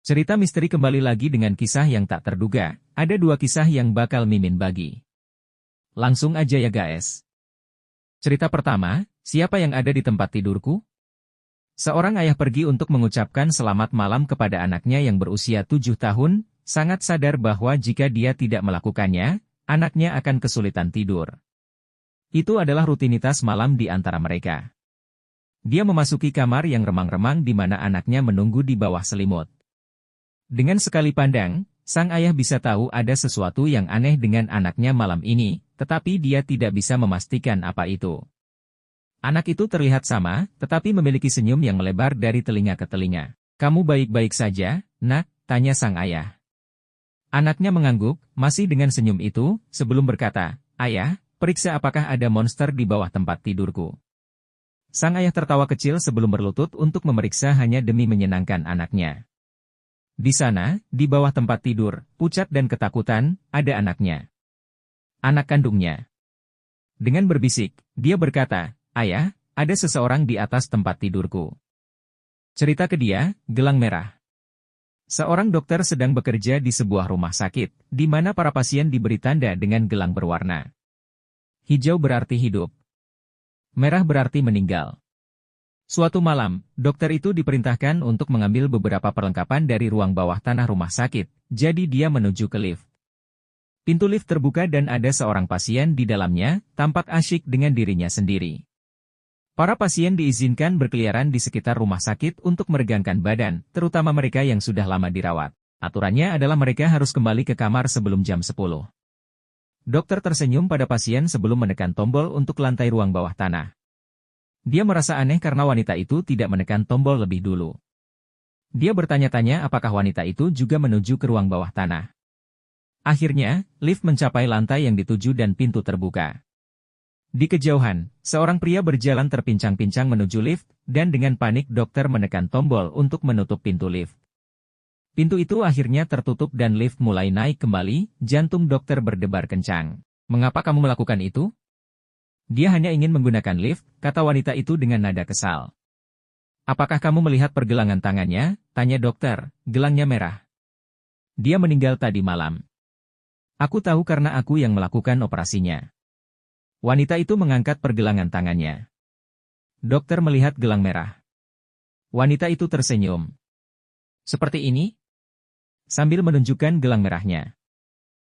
Cerita misteri kembali lagi dengan kisah yang tak terduga. Ada dua kisah yang bakal Mimin bagi. Langsung aja ya guys. Cerita pertama, siapa yang ada di tempat tidurku? Seorang ayah pergi untuk mengucapkan selamat malam kepada anaknya yang berusia 7 tahun, sangat sadar bahwa jika dia tidak melakukannya, anaknya akan kesulitan tidur. Itu adalah rutinitas malam di antara mereka. Dia memasuki kamar yang remang-remang di mana anaknya menunggu di bawah selimut. Dengan sekali pandang, sang ayah bisa tahu ada sesuatu yang aneh dengan anaknya malam ini, tetapi dia tidak bisa memastikan apa itu. Anak itu terlihat sama, tetapi memiliki senyum yang melebar dari telinga ke telinga. "Kamu baik-baik saja, nak?" tanya sang ayah. Anaknya mengangguk, masih dengan senyum itu, sebelum berkata, "Ayah, periksa apakah ada monster di bawah tempat tidurku." Sang ayah tertawa kecil sebelum berlutut untuk memeriksa hanya demi menyenangkan anaknya. Di sana, di bawah tempat tidur, pucat dan ketakutan, ada anaknya. Anak kandungnya. Dengan berbisik, dia berkata, "Ayah, ada seseorang di atas tempat tidurku." Cerita ke dia, gelang merah. Seorang dokter sedang bekerja di sebuah rumah sakit, di mana para pasien diberi tanda dengan gelang berwarna. Hijau berarti hidup. Merah berarti meninggal. Suatu malam, dokter itu diperintahkan untuk mengambil beberapa perlengkapan dari ruang bawah tanah rumah sakit, jadi dia menuju ke lift. Pintu lift terbuka dan ada seorang pasien di dalamnya, tampak asyik dengan dirinya sendiri. Para pasien diizinkan berkeliaran di sekitar rumah sakit untuk meregangkan badan, terutama mereka yang sudah lama dirawat. Aturannya adalah mereka harus kembali ke kamar sebelum jam 10. Dokter tersenyum pada pasien sebelum menekan tombol untuk lantai ruang bawah tanah. Dia merasa aneh karena wanita itu tidak menekan tombol lebih dulu. Dia bertanya-tanya apakah wanita itu juga menuju ke ruang bawah tanah. Akhirnya, lift mencapai lantai yang dituju dan pintu terbuka. Di kejauhan, seorang pria berjalan terpincang-pincang menuju lift, dan dengan panik dokter menekan tombol untuk menutup pintu lift. Pintu itu akhirnya tertutup dan lift mulai naik kembali, jantung dokter berdebar kencang. "Mengapa kamu melakukan itu?" "Dia hanya ingin menggunakan lift," kata wanita itu dengan nada kesal. "Apakah kamu melihat pergelangan tangannya?" tanya dokter. "Gelangnya merah. Dia meninggal tadi malam." "Aku tahu karena aku yang melakukan operasinya." Wanita itu mengangkat pergelangan tangannya. Dokter melihat gelang merah. Wanita itu tersenyum. "Seperti ini?" Sambil menunjukkan gelang merahnya.